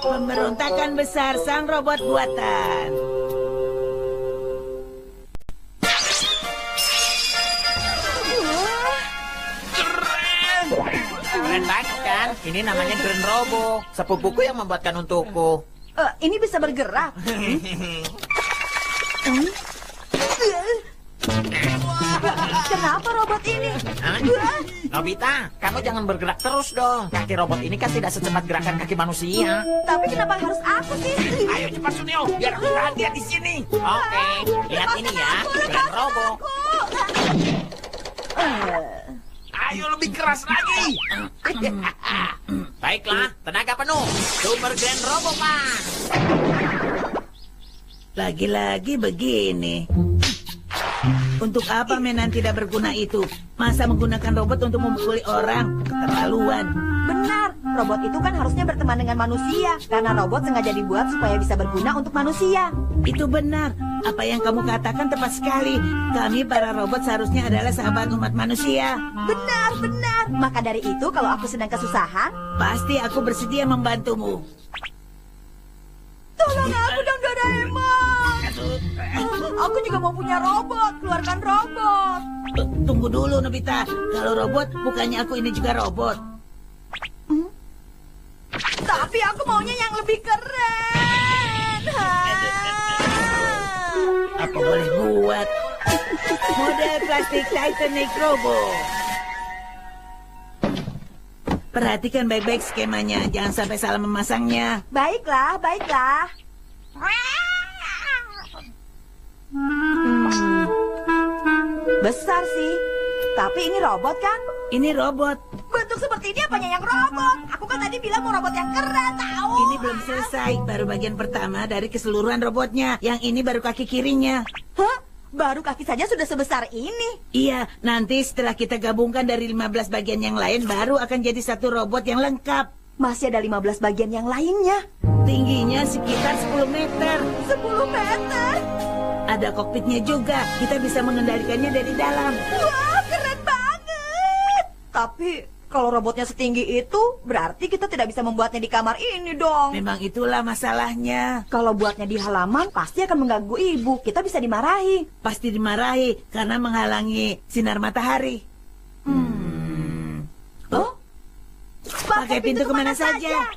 Pemberontakan besar sang robot buatan. Keren banget kan? Ini namanya Grand Robo. Sepupuku yang membuatkan untukku. Ini bisa bergerak. Kenapa robot ini? Nobita, kamu jangan bergerak terus dong. Kaki robot ini kan tidak secepat gerakan kaki manusia. Tapi kenapa harus aku sih? Ayo cepat Sunio, biar aku tahan dia di sini. Oke, lihat ini ya, Grand Robo. Ayo lebih keras lagi. Baiklah, tenaga penuh. Super Grand Robo, Pak. Lagi-lagi begini. Untuk apa mainan tidak berguna itu? Masa menggunakan robot untuk memukuli orang? Keterlaluan. Benar, robot itu kan harusnya berteman dengan manusia. Karena robot sengaja dibuat supaya bisa berguna untuk manusia. Itu benar. Apa yang kamu katakan tepat sekali. Kami para robot seharusnya adalah sahabat umat manusia. Benar, benar. Maka dari itu kalau aku sedang kesusahan, pasti aku bersedia membantumu. tolong aku dong Doraemon. Aku juga mau punya robot. Keluarkan robot. Tunggu dulu Nobita. Kalau robot, bukannya aku ini juga robot. Tapi aku maunya yang lebih keren. Aku boleh buat model plastik Titanic Robo. Perhatikan baik-baik skemanya. Jangan sampai salah memasangnya. Baiklah, baiklah. Besar sih. Tapi ini robot kan? Ini robot. Bentuk seperti ini apanya yang robot? Aku kan tadi bilang mau robot yang keren, tahu? Ini belum selesai. Baru bagian pertama dari keseluruhan robotnya. Yang ini baru kaki kirinya. Hah? Baru kaki saja sudah sebesar ini? Iya, nanti setelah kita gabungkan dari 15 bagian yang lain, baru akan jadi satu robot yang lengkap. Masih ada 15 bagian yang lainnya. Tingginya sekitar 10 meter. 10 meter? Ada kokpitnya juga. Kita bisa mengendalikannya dari dalam. Wah, keren banget. Tapi kalau robotnya setinggi itu, berarti kita tidak bisa membuatnya di kamar ini dong. Memang itulah masalahnya. Kalau buatnya di halaman, pasti akan mengganggu ibu. Kita bisa dimarahi. Pasti dimarahi karena menghalangi sinar matahari. Oh? Pakai pintu kemana saja.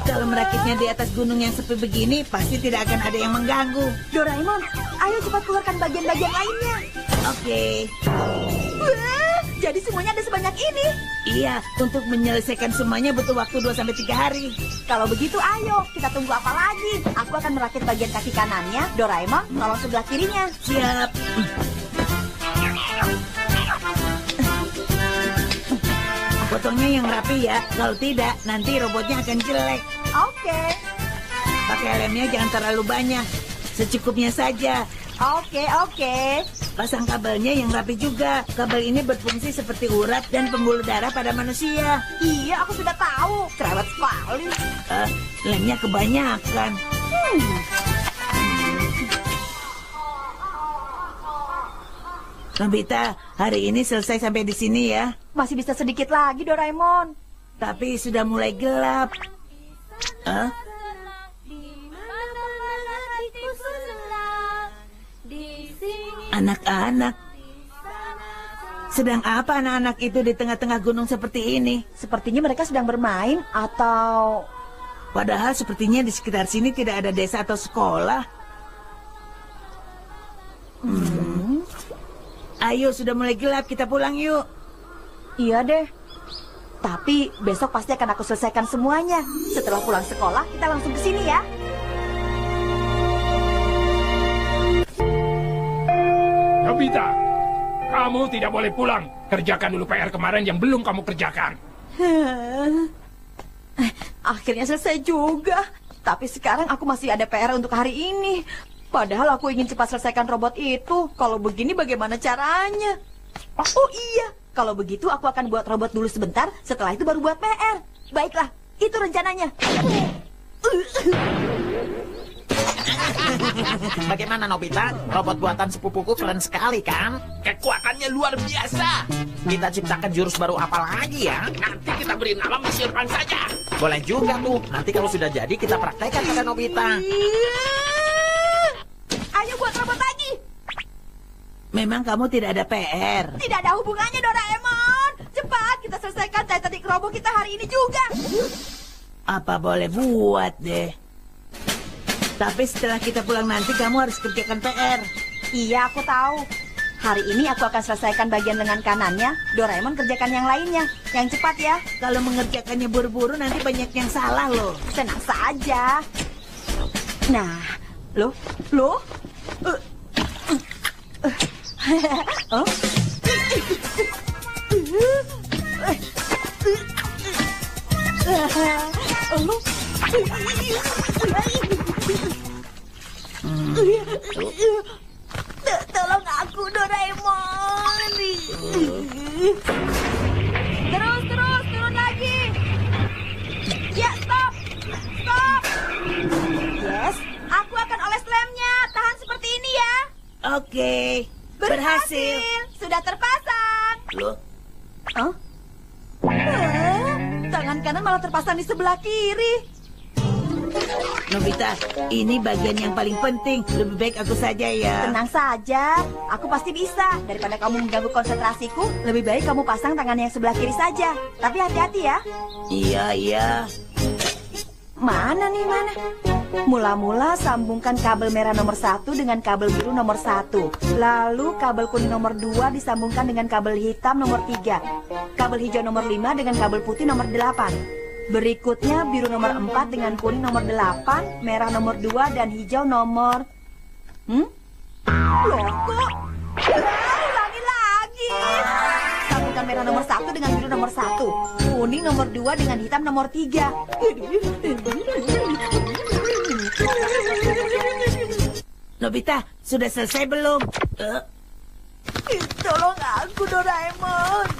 Kalau merakitnya di atas gunung yang sepi begini, pasti tidak akan ada yang mengganggu. Doraemon, ayo cepat keluarkan bagian-bagian lainnya. Oke. Wah, jadi semuanya ada sebanyak ini. Iya, untuk menyelesaikan semuanya butuh waktu 2-3 hari. Kalau begitu ayo, kita tunggu apa lagi? Aku akan merakit bagian kaki kanannya. Doraemon, tolong sebelah kirinya. Siap. Potongnya yang rapi ya. Kalau tidak, nanti robotnya akan jelek. Oke. Pakai lemnya jangan terlalu banyak. Secukupnya saja. Oke. Pasang kabelnya yang rapi juga. Kabel ini berfungsi seperti urat dan pembuluh darah pada manusia. Iya, aku sudah tahu. Cerewet sekali. Lemnya kebanyakan. Nobita, hari ini selesai sampai di sini ya. Masih bisa sedikit lagi, Doraemon. Tapi sudah mulai gelap. Anak-anak. Sedang apa anak-anak itu di tengah-tengah gunung seperti ini? Sepertinya mereka sedang bermain atau... Padahal sepertinya di sekitar sini tidak ada desa atau sekolah. Ayo, sudah mulai gelap, kita pulang yuk. Iya deh. Tapi besok pasti akan aku selesaikan semuanya. Setelah pulang sekolah, kita langsung ke sini ya. Nobita, kamu tidak boleh pulang. Kerjakan dulu PR kemarin yang belum kamu kerjakan. Akhirnya selesai juga. Tapi sekarang aku masih ada PR untuk hari ini. Padahal aku ingin cepat selesaikan robot itu. Kalau begini bagaimana caranya? Oh iya, kalau begitu aku akan buat robot dulu sebentar. Setelah itu baru buat PR. Baiklah, itu rencananya. Bagaimana Nobita? Robot buatan sepupuku keren sekali kan? Kekuatannya luar biasa. Kita ciptakan jurus baru apa lagi ya? Nanti kita beri nama Misil Pan saja. Boleh juga tuh. Nanti kalau sudah jadi kita praktekkan pada Nobita. Ayo buat robot lagi. Memang kamu tidak ada PR. Tidak ada hubungannya, Doraemon. Cepat kita selesaikan Titanic Robo kita hari ini juga. Apa boleh buat deh. Tapi setelah kita pulang nanti kamu harus kerjakan PR. Iya, aku tahu. Hari ini aku akan selesaikan bagian lengan kanannya. Doraemon kerjakan yang lainnya. Yang cepat ya. Kalau mengerjakannya buru-buru nanti banyak yang salah loh. Tenang saja. Nah, loh. Oh? Tolong aku, Doraemon. Terus, turun lagi. Ya, stop. Yes, aku akan oles lemnya. Tahan seperti ini ya. Oke. Berhasil. Sudah terpasang. Loh, Hah? Tangan kanan malah terpasang di sebelah kiri. Nobita, ini bagian yang paling penting. Lebih baik aku saja ya. Tenang saja, aku pasti bisa. Daripada kamu mengganggu konsentrasiku, lebih baik kamu pasang tangan yang sebelah kiri saja. Tapi hati-hati ya. Iya. Mana? Mula-mula sambungkan kabel merah nomor 1 dengan kabel biru nomor 1. Lalu kabel kuning nomor 2 disambungkan dengan kabel hitam nomor 3. Kabel hijau nomor 5 dengan kabel putih nomor 8. Berikutnya biru nomor 4 dengan kuning nomor 8, merah nomor 2 dan hijau nomor... Loh kok? Ulangi lagi. Sambungkan merah nomor 1 dengan biru nomor 1, kuning nomor 2 dengan hitam nomor 3. Nobita, sudah selesai belum? Tolong aku, Doraemon.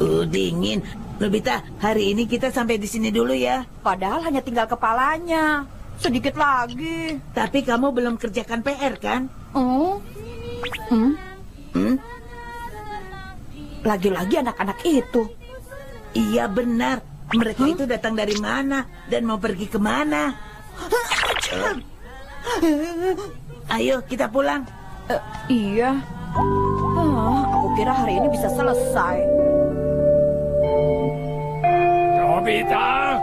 Dingin. Nobita, hari ini kita sampai di sini dulu ya. Padahal hanya tinggal kepalanya. Sedikit lagi. Tapi kamu belum kerjakan PR kan? Lagi-lagi anak-anak itu. Iya benar. Mereka itu datang dari mana dan mau pergi kemana? Ayo kita pulang. Iya. Aku kira hari ini bisa selesai. Nobita,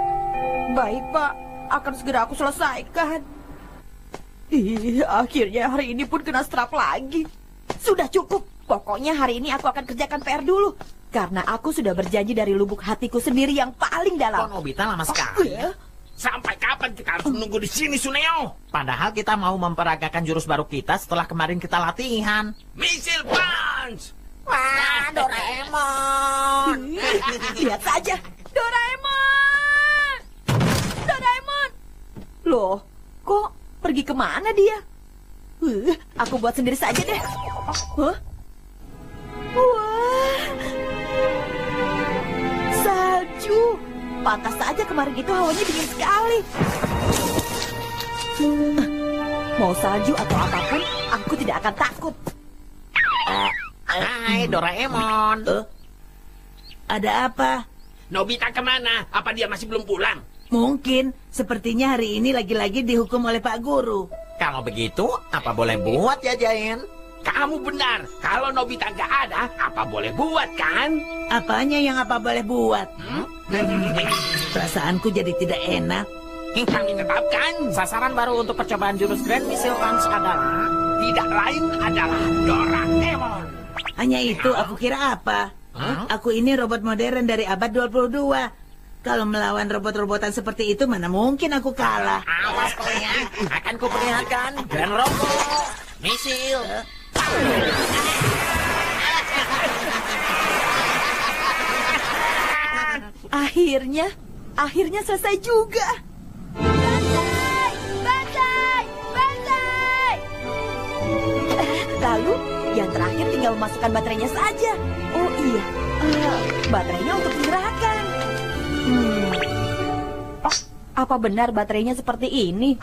Baik, Pak. Akan segera aku selesaikan. Akhirnya hari ini pun kena strap lagi. Sudah cukup. Pokoknya hari ini aku akan kerjakan PR dulu. Karena aku sudah berjanji dari lubuk hatiku sendiri yang paling Kok dalam. Nobita lama sekali? Sampai kapan kita harus menunggu di sini, Suneo? Padahal kita mau memperagakan jurus baru kita setelah kemarin kita latihan. Misil Punch! Wah, Doraemon! Lihat saja. Doraemon! Loh, kok pergi kemana dia? Aku buat sendiri saja deh. Wah. Salju. Pantas saja kemarin itu hawanya dingin sekali. Mau salju atau apapun, aku tidak akan takut. Hai, Doraemon. Ada apa? Nobita kemana? Apa dia masih belum pulang? Mungkin, sepertinya hari ini lagi-lagi dihukum oleh Pak Guru. Kalau begitu, apa boleh buat ya, Jain? Kamu benar. Kalau Nobita nggak ada, apa boleh buat kan? Apanya yang apa boleh buat? Perasaanku jadi tidak enak. Kami tetapkan Sasaran baru untuk percobaan jurus Grand Missile Punch adalah... tidak lain adalah Doraemon. Hanya itu, aku kira apa? Aku ini robot modern dari abad 22. Kalau melawan robot-robotan seperti itu, mana mungkin aku kalah. Awas kalian, akan kuperlihatkan Grand Robo Misil. Akhirnya selesai juga. Bantai! Lalu, yang terakhir tinggal memasukkan baterainya saja. Oh iya, baterainya untuk digerakkan. Apa benar baterainya seperti ini?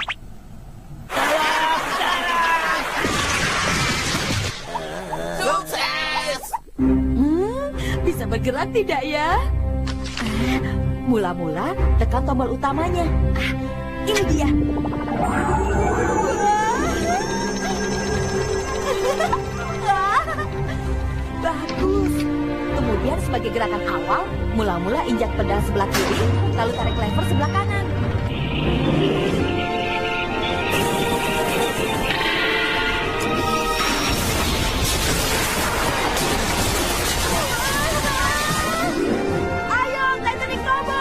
Sukses! Bisa bergerak tidak ya? Mula-mula tekan tombol utamanya. Ini dia. Bagus. Kemudian sebagai gerakan awal, mula-mula injak pedal sebelah kiri, lalu tarik lever sebelah kanan. Ayo, Titanic Turbo!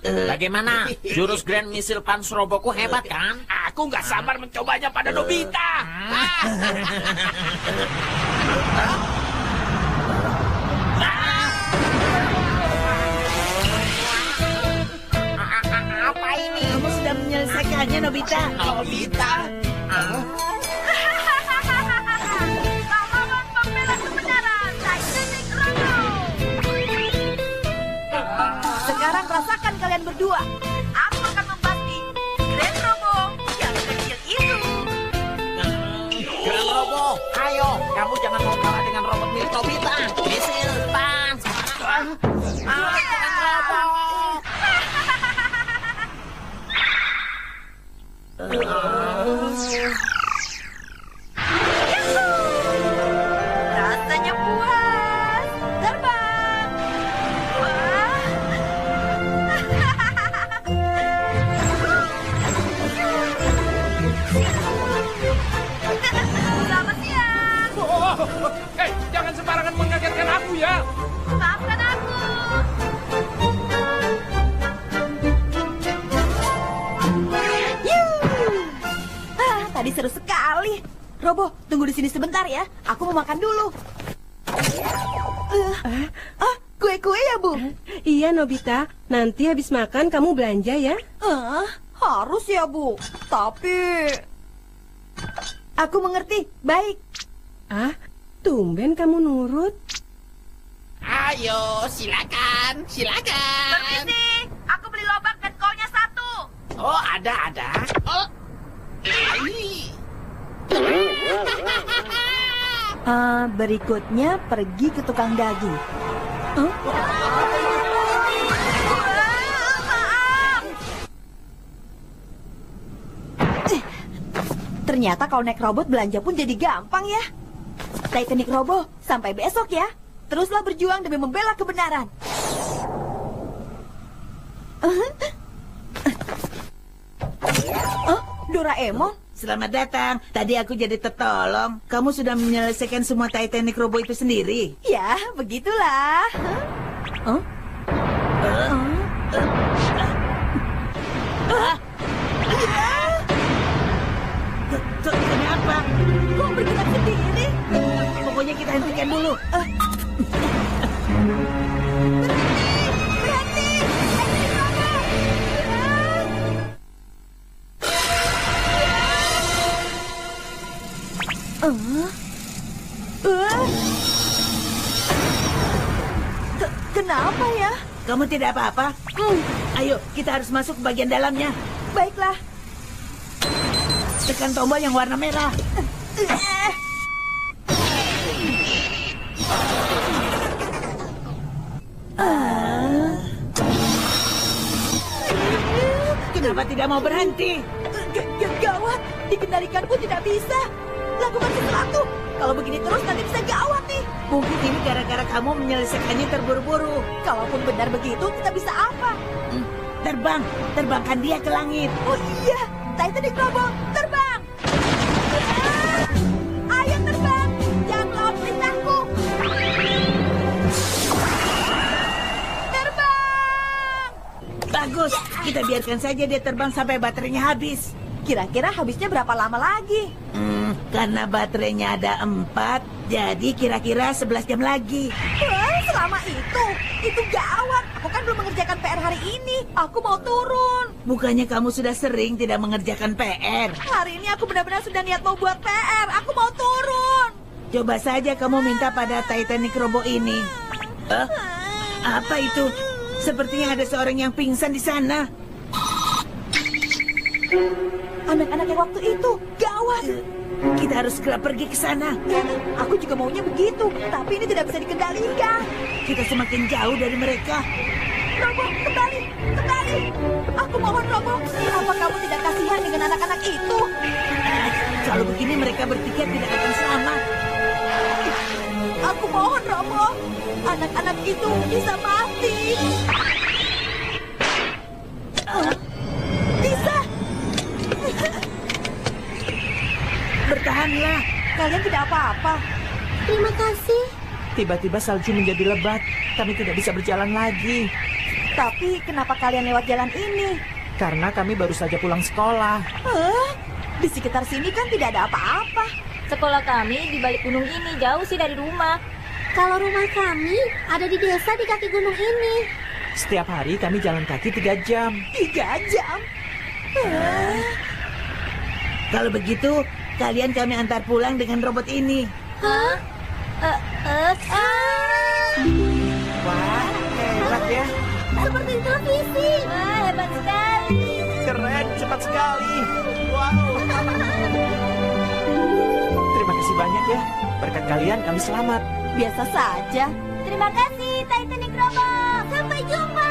Bagaimana? Jurus Grand Missile Punch Roboku hebat kan? Aku nggak sabar mencobanya pada Nobita. Apa ini? Kamu sudah menyelesaikannya, Nobita. Nobita. Pahlawan pembela kebenaran, Titanic Robo! Sekarang rasakan kalian berdua. Aku akan membasmi Grand Robo yang kecil itu. Grand Robo, ayo. Kamu jangan mau kalah dengan robot milik Nobita. Missile Punch. Grand Robo. Rasanya puas. Terbang. Wah. Selamat siang. Oh, jangan sembarangan mengagetkan aku ya. Maafkan aku. Tadi seru sekali. Robo, tunggu di sini sebentar ya. Aku mau makan dulu. Kue-kue ya, Bu? Iya, Nobita. Nanti habis makan kamu belanja ya. Harus ya, Bu. Tapi... Aku mengerti. Baik. Tumben kamu nurut. Ayo, silakan, silakan. Aku beli lobak dan kolnya 1. Oh, ada. Oh. Ai. Berikutnya pergi ke tukang daging. Ternyata kalau naik robot belanja pun jadi gampang ya. Titanic Robo, sampai besok ya. Teruslah berjuang demi membela kebenaran. Doraemon? Selamat datang. Tadi aku jadi tertolong. Kamu sudah menyelesaikan semua Titanic Robo itu sendiri. Ya, begitulah. Kenapa? Kok bergerak sendiri? Pokoknya kita hentikan dulu. Berhenti! Titanic Robo! Kenapa ya? Kamu tidak apa-apa? Ayo, kita harus masuk ke bagian dalamnya. Baiklah. Tekan tombol yang warna merah. Kenapa tidak mau berhenti? Gawat, dikendalikan pun tidak bisa. Lakukan sesuatu. Kalau begini terus nanti bisa gawat nih. Mungkin ini gara-gara kamu menyelesaikannya terburu-buru. Kalaupun benar begitu, kita bisa apa? Terbangkan dia ke langit. Oh iya, Titanic Robo, terbang! Ayo terbang, jangan melawan perintahku. Terbang! Bagus, kita biarkan saja dia terbang sampai baterainya habis. Kira-kira habisnya berapa lama lagi? Karena baterainya ada 4, jadi kira-kira 11 jam lagi. Wah, selama itu gawat. Aku kan belum mengerjakan PR hari ini. Aku mau turun. Bukannya kamu sudah sering tidak mengerjakan PR? Hari ini aku benar-benar sudah niat mau buat PR. Aku mau turun. Coba saja kamu minta pada Titanic Robo ini. Apa itu? Sepertinya ada seorang yang pingsan di sana. Anak-anak yang waktu itu gawat. Kita harus segera pergi ke sana. Aku juga maunya begitu, tapi ini tidak bisa dikendalikan. Kita semakin jauh dari mereka. Robo, kembali, kembali. Aku mohon, Robo. Apa kamu tidak kasihan dengan anak-anak itu? Kalau begini mereka bertiga tidak akan selamat. Aku mohon, Robo. Anak-anak itu bisa mati. Bisa. Bertahanlah. Kalian tidak apa-apa. Terima kasih. Tiba-tiba salju menjadi lebat. Kami tidak bisa berjalan lagi. Tapi kenapa kalian lewat jalan ini? Karena kami baru saja pulang sekolah. Di sekitar sini kan tidak ada apa-apa. Sekolah kami di balik gunung ini, jauh sih dari rumah. Kalau rumah kami ada di desa di kaki gunung ini. Setiap hari kami jalan kaki 3 jam. 3 jam? Kalau begitu, kalian kami antar pulang dengan robot ini. Hah? Wah, hebat ya. Seperti televisi. Wah, hebat sekali. Keren, cepat sekali. Wow. Terima kasih banyak ya. Berkat kalian kami selamat. Biasa saja. Terima kasih, Titanic Robo. Sampai jumpa.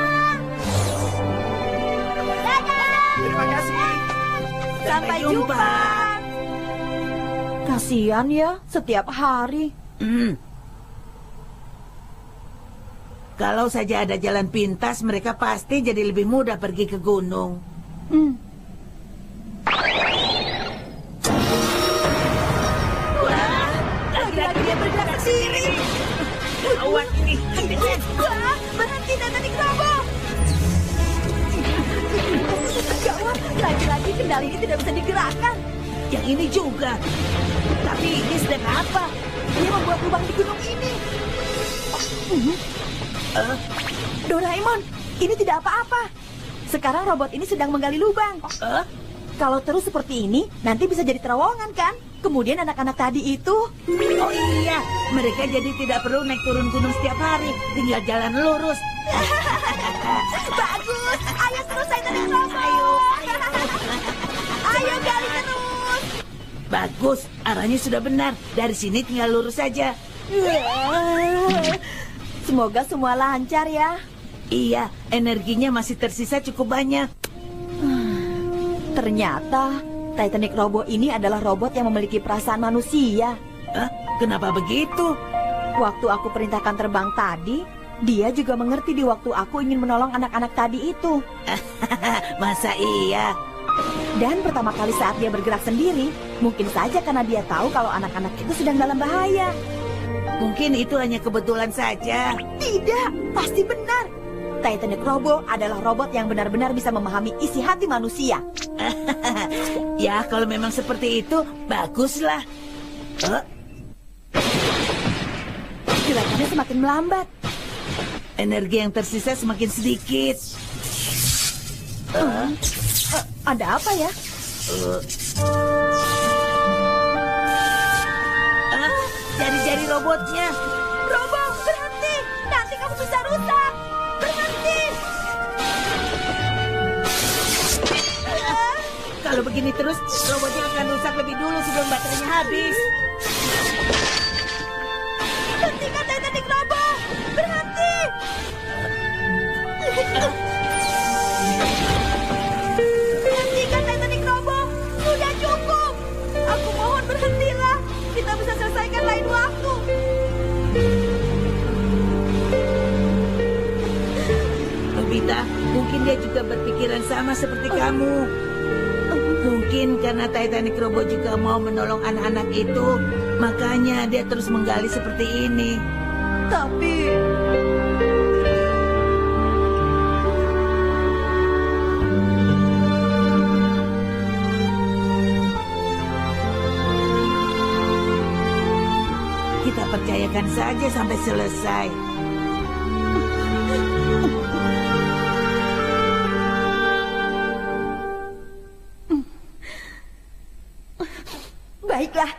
Dadah. Terima kasih. Sampai jumpa. Kasihan ya, setiap hari. Kalau saja ada jalan pintas, mereka pasti jadi lebih mudah pergi ke gunung. Lagi-lagi dia bergerak sendiri. Awan ini. Wah, berhenti Titanic Robo. Gawat, lagi-lagi kendali ini tidak bisa digerakkan. Yang ini juga. Tapi ini sedang apa? Dia membuat lubang di gunung ini. Doraemon, ini tidak apa-apa. Sekarang robot ini sedang menggali lubang. Kalau terus seperti ini, nanti bisa jadi terowongan kan? Kemudian anak-anak tadi itu... Oh iya, mereka jadi tidak perlu naik turun gunung setiap hari. Tinggal jalan lurus. Bagus, ayo terus Titanic Robo. Ayo gali terus. Bagus, arahnya sudah benar. Dari sini tinggal lurus saja. Semoga semua lancar ya. Iya, energinya masih tersisa cukup banyak. Ternyata Titanic Robo ini adalah robot yang memiliki perasaan manusia. Kenapa begitu? Waktu aku perintahkan terbang tadi, dia juga mengerti di waktu aku ingin menolong anak-anak tadi itu. Masa iya? Dan pertama kali saat dia bergerak sendiri, mungkin saja karena dia tahu kalau anak-anak itu sedang dalam bahaya. Mungkin itu hanya kebetulan saja. Tidak, pasti benar. Titanic Robo adalah robot yang benar-benar bisa memahami isi hati manusia. Ya, kalau memang seperti itu, baguslah. Gerakannya semakin melambat. Energi yang tersisa semakin sedikit. Ada apa ya? Jari-jari robotnya. Robo, berhenti! Nanti kamu bisa rusak! Berhenti! Kalau begini terus, robotnya akan rusak lebih dulu sebelum baterainya habis. Hentikan Titanic Robo! Berhenti! Hentikan Titanic Robo! Sudah cukup! Aku mohon berhentilah! Kita bisa selesaikan lain waktu! Nobita, mungkin dia juga berpikiran sama seperti kamu. Mungkin karena Titanic Robo juga mau menolong anak-anak itu, makanya dia terus menggali seperti ini. Tapi... kita percayakan saja sampai selesai. Baiklah,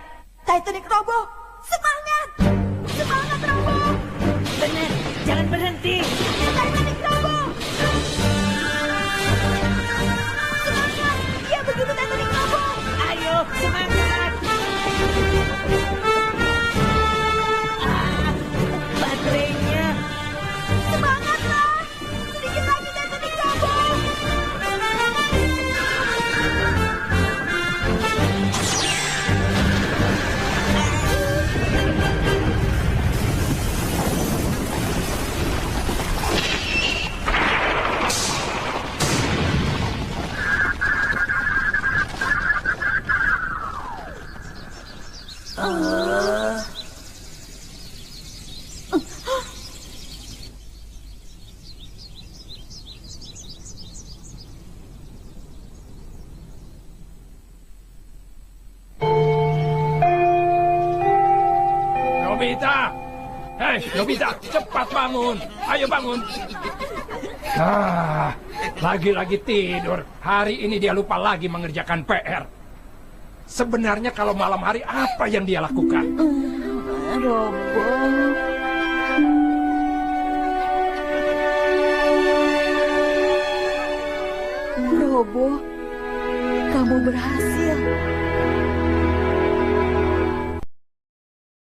Titanic Robo, semangat! Semangat, Robo! Benar, jangan berhenti. Titanic Robo! Semangat! Ya begitu, Titanic Robo! Ayo, semangat. Baterainya. Semangatlah! Sedikit lagi, Titanic Robo! Nobita! Hei, Nobita, cepat bangun. Ayo bangun. Lagi-lagi tidur. Hari ini dia lupa lagi mengerjakan PR. Sebenarnya kalau malam hari apa yang dia lakukan? Robo... Robo, kamu berhasil.